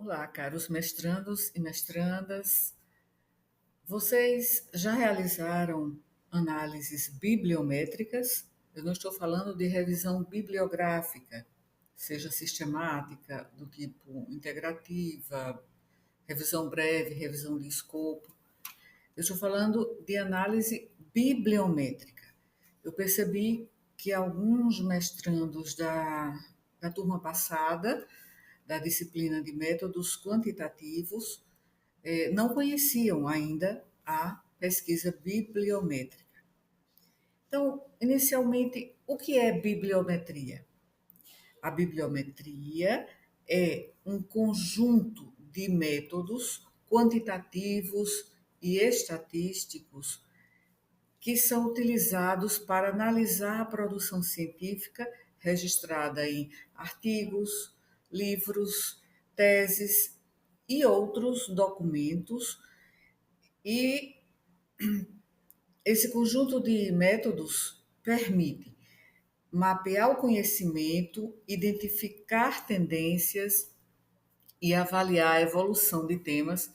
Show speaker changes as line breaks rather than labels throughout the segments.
Olá, caros mestrandos e mestrandas. Vocês já realizaram análises bibliométricas? Eu não estou falando de revisão bibliográfica, seja sistemática, do tipo integrativa, revisão breve, revisão de escopo. Eu estou falando de análise bibliométrica. Eu percebi que alguns mestrandos da turma passada, da disciplina de métodos quantitativos, não conheciam ainda a pesquisa bibliométrica. Então, inicialmente, o que é bibliometria? A bibliometria é um conjunto de métodos quantitativos e estatísticos que são utilizados para analisar a produção científica registrada em artigos, livros, teses e outros documentos. E esse conjunto de métodos permite mapear o conhecimento, identificar tendências e avaliar a evolução de temas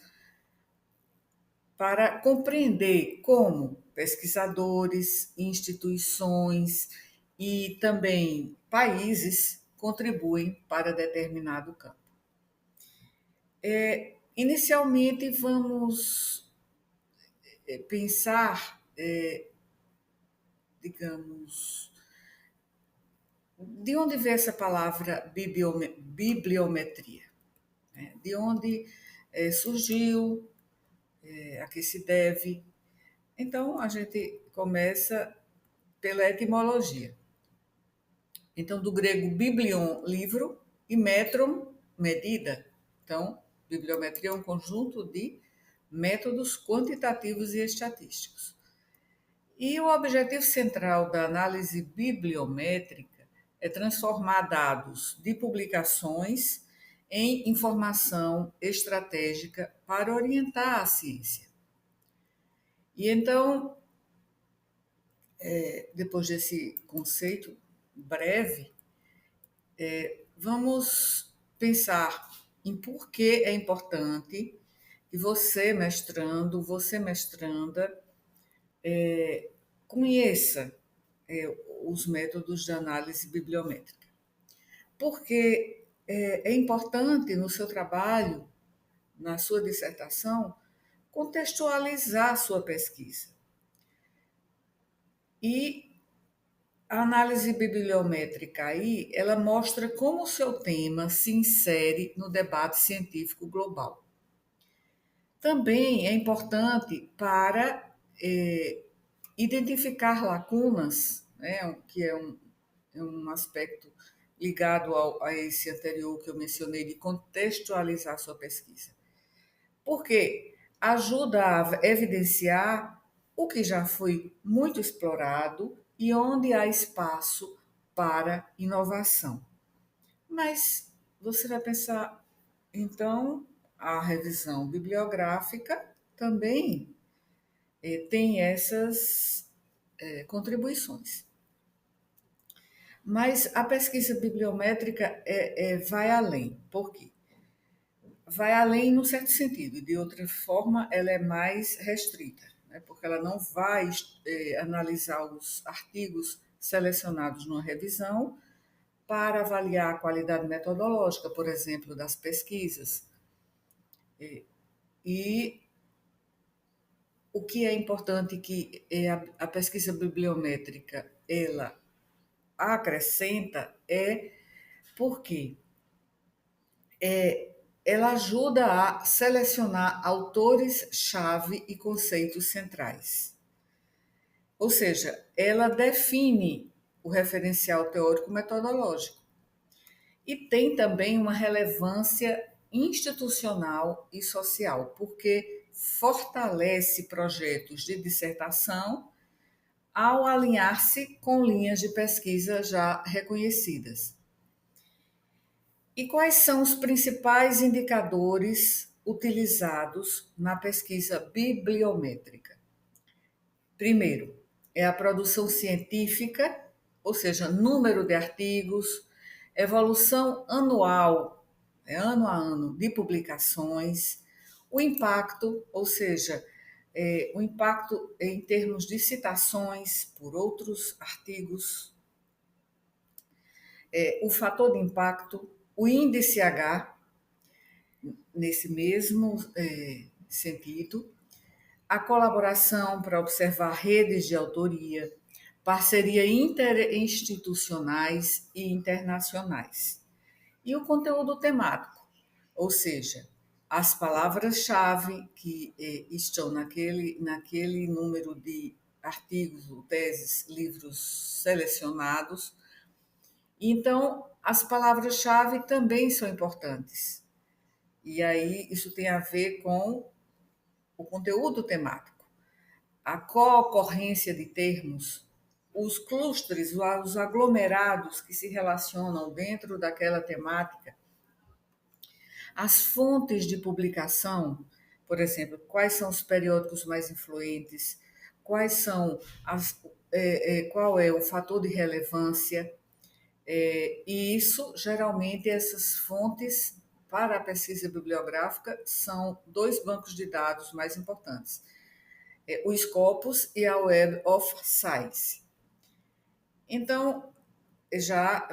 para compreender como pesquisadores, instituições e também países contribuem para determinado campo. Inicialmente, vamos pensar, digamos, de onde vem essa palavra bibliometria? Né? De onde surgiu, a que se deve? Então, a gente começa pela etimologia. Então, do grego biblion, livro, e metron, medida. Então, bibliometria é um conjunto de métodos quantitativos e estatísticos. E o objetivo central da análise bibliométrica é transformar dados de publicações em informação estratégica para orientar a ciência. E então, depois desse conceito breve, vamos pensar em por que é importante que você, mestrando, você, mestranda, conheça os métodos de análise bibliométrica. Porque é importante no seu trabalho, na sua dissertação, contextualizar a sua pesquisa. E a análise bibliométrica aí, ela mostra como o seu tema se insere no debate científico global. Também é importante para identificar lacunas, né, que é um aspecto ligado a esse anterior que eu mencionei, de contextualizar a sua pesquisa. Porque ajuda a evidenciar o que já foi muito explorado e onde há espaço para inovação. Mas você vai pensar, então, a revisão bibliográfica também tem essas contribuições. Mas a pesquisa bibliométrica vai além. Por quê? Vai além no certo sentido, e de outra forma ela é mais restrita, né? Porque ela não vai analisar os artigos selecionados numa revisão para avaliar a qualidade metodológica, por exemplo, das pesquisas. E o que é importante que a pesquisa bibliométrica ela acrescenta porque ela ajuda a selecionar autores-chave e conceitos centrais. Ou seja, ela define o referencial teórico-metodológico. E tem também uma relevância institucional e social, porque fortalece projetos de dissertação ao alinhar-se com linhas de pesquisa já reconhecidas. E quais são os principais indicadores utilizados na pesquisa bibliométrica? Primeiro, é a produção científica, ou seja, número de artigos, evolução anual ano a ano, de publicações, o impacto, ou seja, o impacto em termos de citações por outros artigos, o fator de impacto, o índice H, nesse mesmo sentido, a colaboração para observar redes de autoria, parceria interinstitucionais e internacionais. E o conteúdo temático, ou seja, as palavras-chave que estão naquele número de artigos, teses, livros selecionados. Então, as palavras-chave também são importantes. E aí, isso tem a ver com o conteúdo temático. A co-ocorrência de termos, os clusters, os aglomerados que se relacionam dentro daquela temática, as fontes de publicação, por exemplo, quais são os periódicos mais influentes, quais são qual é o fator de relevância, e isso, geralmente, essas fontes para a pesquisa bibliográfica são dois bancos de dados mais importantes, o Scopus e a Web of Science. Então, já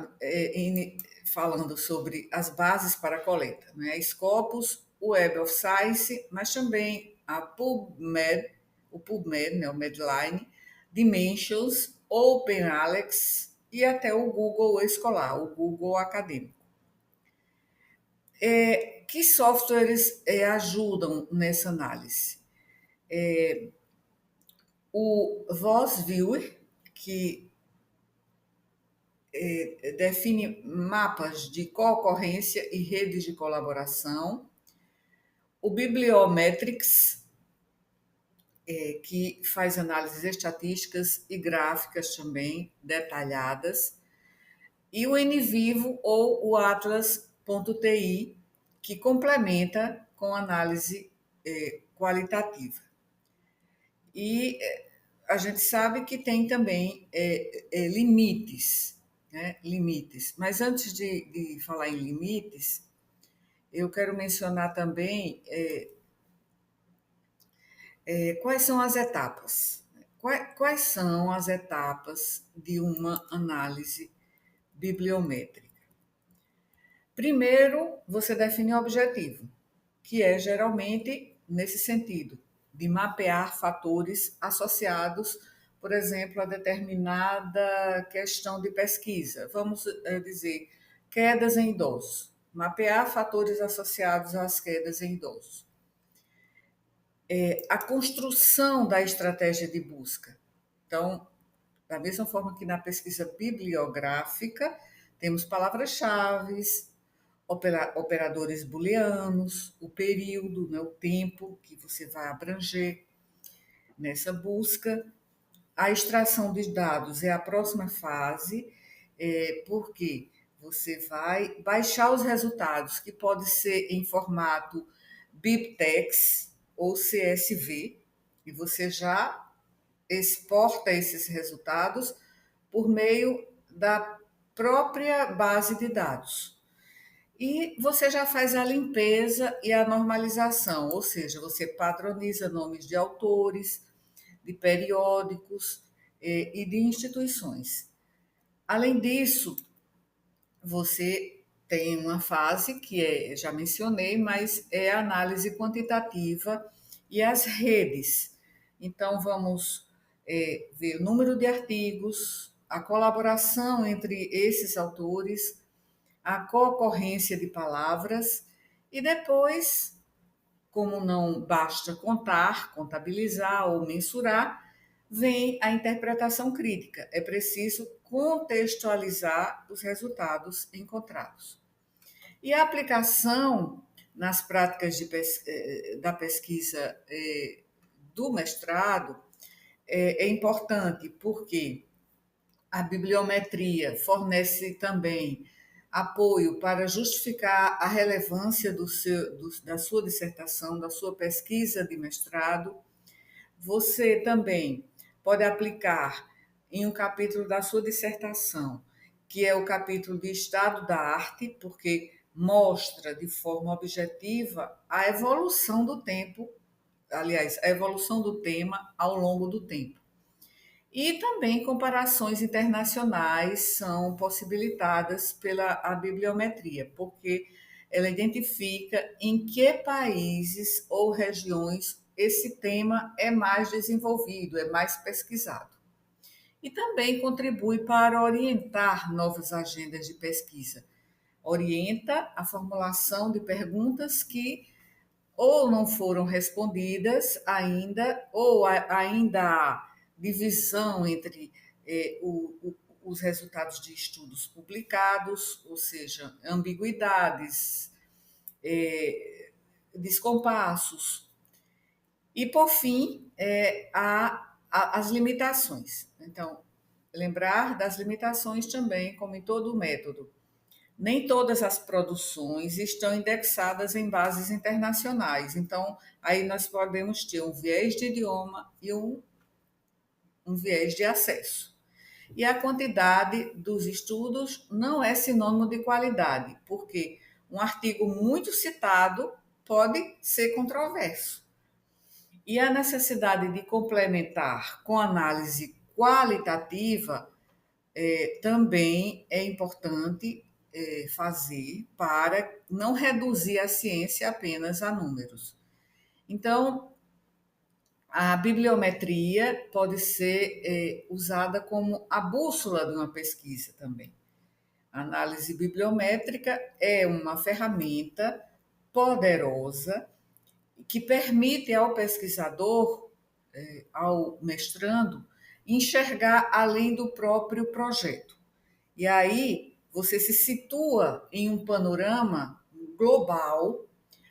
falando sobre as bases para a coleta, né? Scopus, o Web of Science, mas também a PubMed, né? O Medline, Dimensions, OpenAlex e até o Google Escolar, o Google Acadêmico. Que softwares ajudam nessa análise? O VozViewer, que define mapas de concorrência e redes de colaboração. O Bibliometrics, que faz análises estatísticas e gráficas também detalhadas. E o NVivo ou o Atlas.ti, que complementa com análise qualitativa. E a gente sabe que tem também limites, né? Limites. Mas antes de falar em limites, eu quero mencionar também quais são as etapas. Quais são as etapas de uma análise bibliométrica? Primeiro, você define o objetivo, que é geralmente nesse sentido, de mapear fatores associados, por exemplo, a determinada questão de pesquisa. Vamos dizer, quedas em idosos. Mapear fatores associados às quedas em idosos. A construção da estratégia de busca. Então, da mesma forma que na pesquisa bibliográfica, temos palavras-chave, operadores booleanos, o período, né, o tempo que você vai abranger nessa busca. A extração de dados é a próxima fase, porque você vai baixar os resultados, que pode ser em formato BibTeX ou CSV, e você já exporta esses resultados por meio da própria base de dados. E você já faz a limpeza e a normalização, ou seja, você padroniza nomes de autores, de periódicos e de instituições. Além disso, você tem uma fase que já mencionei, mas é a análise quantitativa e as redes. Então, vamos ver o número de artigos, a colaboração entre esses autores, a concorrência de palavras e depois, como não basta contar, contabilizar ou mensurar, vem a interpretação crítica. É preciso contextualizar os resultados encontrados. E a aplicação nas práticas da pesquisa do mestrado é importante porque a bibliometria fornece também apoio para justificar a relevância da sua dissertação, da sua pesquisa de mestrado. Você também pode aplicar em um capítulo da sua dissertação, que é o capítulo de estado da arte, porque mostra de forma objetiva a evolução do tempo, aliás, a evolução do tema ao longo do tempo. E também comparações internacionais são possibilitadas pela a bibliometria, porque ela identifica em que países ou regiões esse tema é mais desenvolvido, é mais pesquisado. E também contribui para orientar novas agendas de pesquisa. Orienta a formulação de perguntas que ou não foram respondidas ainda, ou ainda há divisão entre os resultados de estudos publicados, ou seja, ambiguidades, descompassos. E, por fim, as limitações. Então, lembrar das limitações também, como em todo o método. Nem todas as produções estão indexadas em bases internacionais. Então, aí nós podemos ter um viés de idioma e um viés de acesso. E a quantidade dos estudos não é sinônimo de qualidade, porque um artigo muito citado pode ser controverso. E a necessidade de complementar com análise qualitativa também é importante fazer para não reduzir a ciência apenas a números. Então, a bibliometria pode ser usada como a bússola de uma pesquisa também. A análise bibliométrica é uma ferramenta poderosa que permite ao pesquisador, ao mestrando, enxergar além do próprio projeto. E aí você se situa em um panorama global,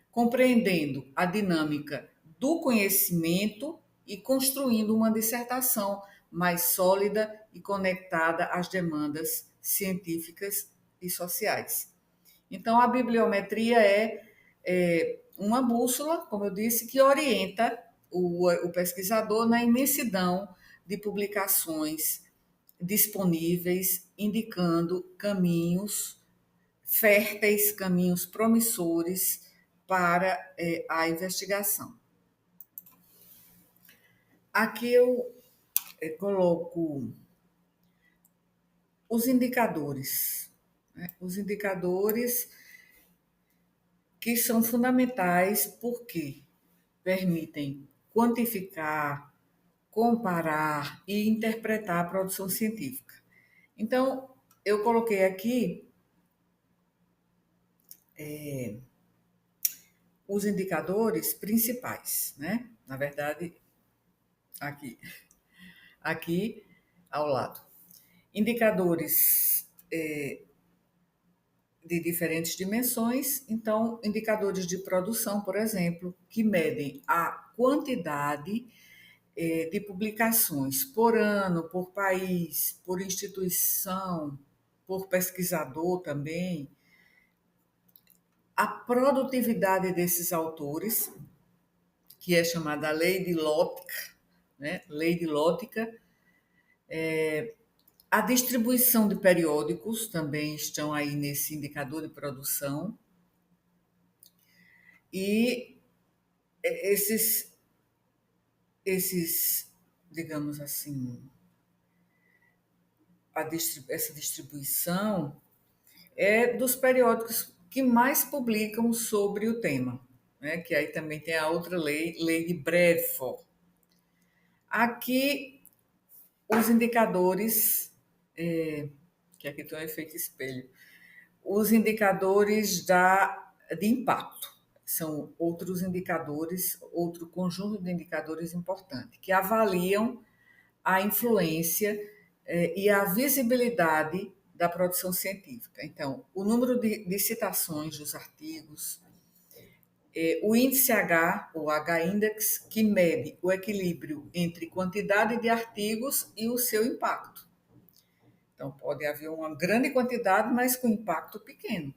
compreendendo a dinâmica do conhecimento e construindo uma dissertação mais sólida e conectada às demandas científicas e sociais. Então, a bibliometria é uma bússola, como eu disse, que orienta o pesquisador na imensidão de publicações disponíveis, indicando caminhos férteis, caminhos promissores para a investigação. Aqui eu coloco os indicadores, né? Os indicadores que são fundamentais porque permitem quantificar, comparar e interpretar a produção científica. Então, eu coloquei aqui os indicadores principais, né? Na verdade, aqui ao lado. Indicadores de diferentes dimensões, então, indicadores de produção, por exemplo, que medem a quantidade de publicações por ano, por país, por instituição, por pesquisador também, a produtividade desses autores, que é chamada Lei de Lótica, né? Lei de Lótica, a distribuição de periódicos também estão aí nesse indicador de produção. E esses digamos assim, essa distribuição é dos periódicos que mais publicam sobre o tema, né? Que aí também tem a outra lei, lei de Bradford. Aqui, os indicadores, que aqui tem um efeito espelho, os indicadores de impacto. São outros indicadores, outro conjunto de indicadores importante, que avaliam a influência e a visibilidade da produção científica. Então, o número de citações dos artigos, o índice H, o H-index, que mede o equilíbrio entre quantidade de artigos e o seu impacto. Então, pode haver uma grande quantidade, mas com impacto pequeno.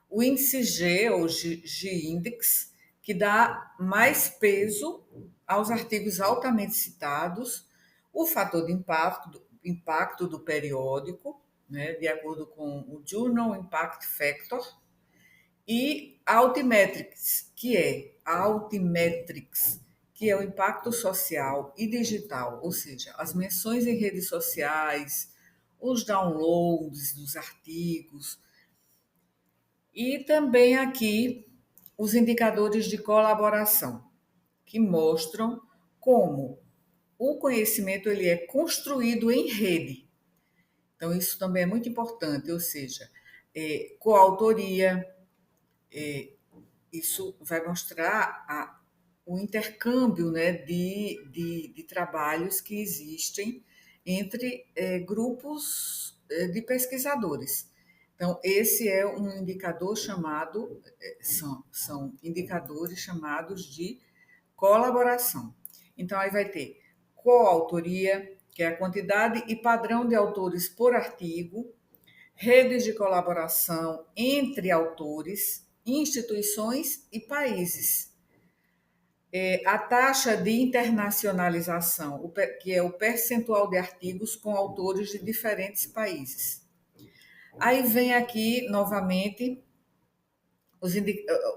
O índice G, ou G-index, que dá mais peso aos artigos altamente citados, o fator de impacto do periódico, né, de acordo com o Journal Impact Factor, e Altimetrics, que é o impacto social e digital, ou seja, as menções em redes sociais, os downloads dos artigos, e também aqui os indicadores de colaboração, que mostram como o conhecimento ele é construído em rede. Então, isso também é muito importante, ou seja, coautoria, isso vai mostrar o intercâmbio, né, de trabalhos que existem entre grupos de pesquisadores. Então, esse é um indicador chamado, são indicadores chamados de colaboração. Então, aí vai ter coautoria, que é a quantidade e padrão de autores por artigo, redes de colaboração entre autores, instituições e países. A taxa de internacionalização, que é o percentual de artigos com autores de diferentes países. Aí vem aqui, novamente,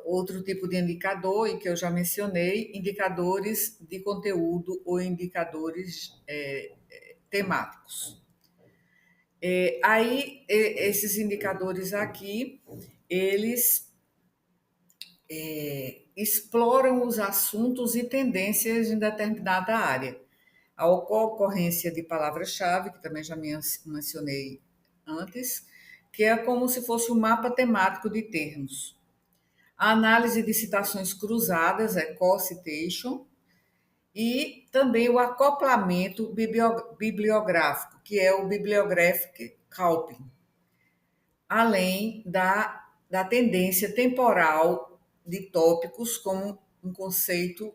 outro tipo de indicador, e que eu já mencionei, indicadores de conteúdo ou indicadores temáticos. Aí, esses indicadores aqui, eles exploram os assuntos e tendências em determinada área. A ocorrência de palavras-chave, que também já mencionei antes, que é como se fosse um mapa temático de termos. A análise de citações cruzadas, é co-citation, e também o acoplamento bibliográfico, que é o Bibliographic Copying, além da tendência temporal de tópicos como um conceito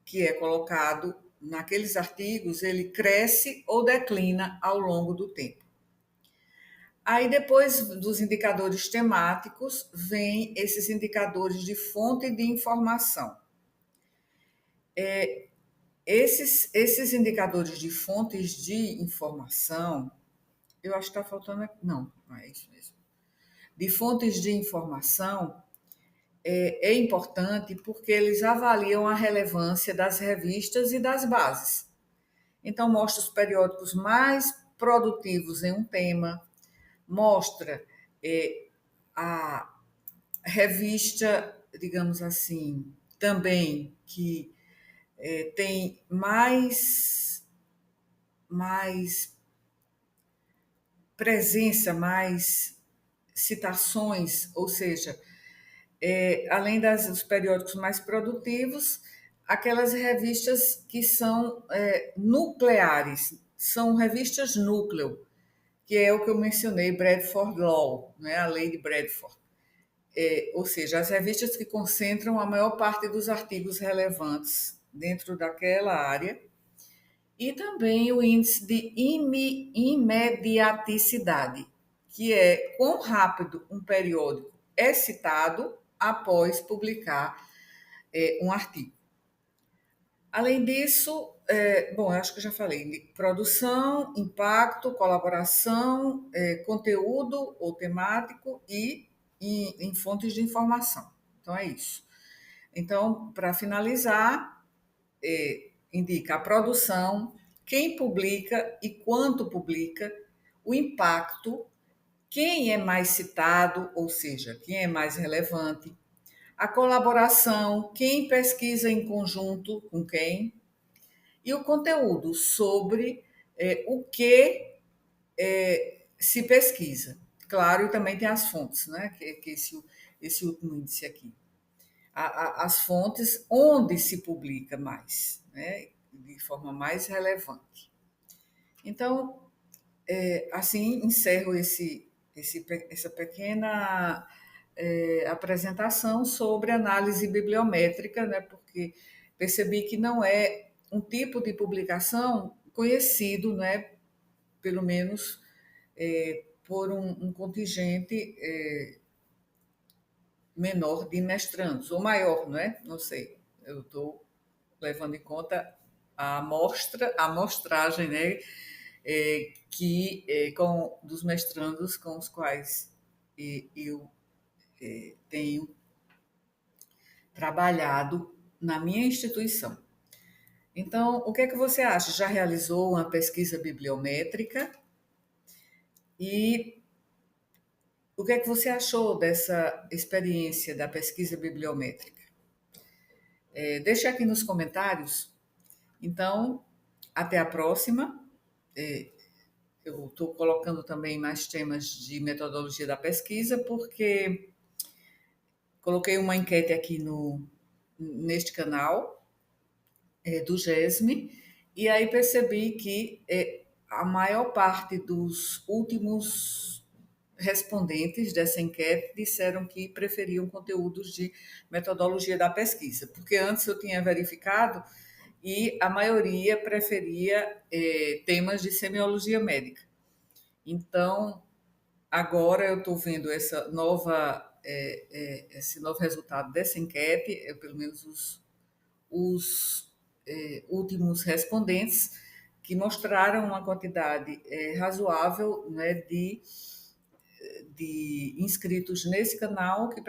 que é colocado naqueles artigos, ele cresce ou declina ao longo do tempo. Aí, depois dos indicadores temáticos, vem esses indicadores de fonte de informação. Esses indicadores de fontes de informação, eu acho que está faltando aqui. Não é isso mesmo. De fontes de informação é importante porque eles avaliam a relevância das revistas e das bases. Então, mostra os periódicos mais produtivos em um tema, mostra a revista, digamos assim, também que tem mais presença, mais citações, ou seja, além dos periódicos mais produtivos, aquelas revistas que são nucleares, são revistas núcleo, que é o que eu mencionei, Bradford Law, né, a lei de Bradford. Ou seja, as revistas que concentram a maior parte dos artigos relevantes dentro daquela área, e também o índice de imediaticidade, que é quão rápido um periódico é citado após publicar um artigo. Além disso, bom, eu acho que eu já falei, de produção, impacto, colaboração, conteúdo ou temático e em fontes de informação. Então, é isso. Então, para finalizar, indica a produção, quem publica e quanto publica, o impacto, quem é mais citado, ou seja, quem é mais relevante, a colaboração, quem pesquisa em conjunto com quem, e o conteúdo sobre o que se pesquisa. Claro, e também tem as fontes, né? Que esse último índice aqui. As fontes onde se publica mais, né? De forma mais relevante. Então, assim, encerro essa pequena apresentação sobre análise bibliométrica, né? Porque percebi que não é um tipo de publicação conhecido, né? Pelo menos por um contingente menor de mestrandos, ou maior, não é? Não sei. Eu estou levando em conta a amostragem, né? Com dos mestrandos com os quais eu tenho trabalhado na minha instituição. Então, o que é que você acha? Já realizou uma pesquisa bibliométrica? E o que é que você achou dessa experiência da pesquisa bibliométrica? Deixe aqui nos comentários. Então, até a próxima. Eu estou colocando também mais temas de metodologia da pesquisa, porque coloquei uma enquete aqui neste canal do GESME, e aí percebi que a maior parte dos últimos respondentes dessa enquete disseram que preferiam conteúdos de metodologia da pesquisa, porque antes eu tinha verificado e a maioria preferia temas de semiologia médica. Então, agora eu estou vendo esse novo resultado dessa enquete, pelo menos os últimos respondentes, que mostraram uma quantidade razoável, né, de inscritos nesse canal que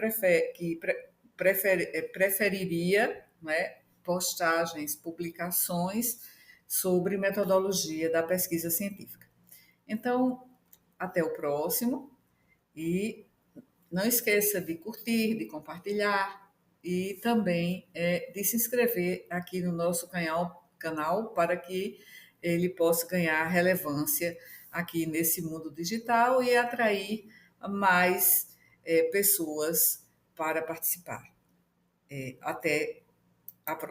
preferiria, né, postagens, publicações sobre metodologia da pesquisa científica. Então, até o próximo e não esqueça de curtir, de compartilhar e também de se inscrever aqui no nosso canal para que ele possa ganhar relevância aqui nesse mundo digital e atrair mais pessoas para participar. Até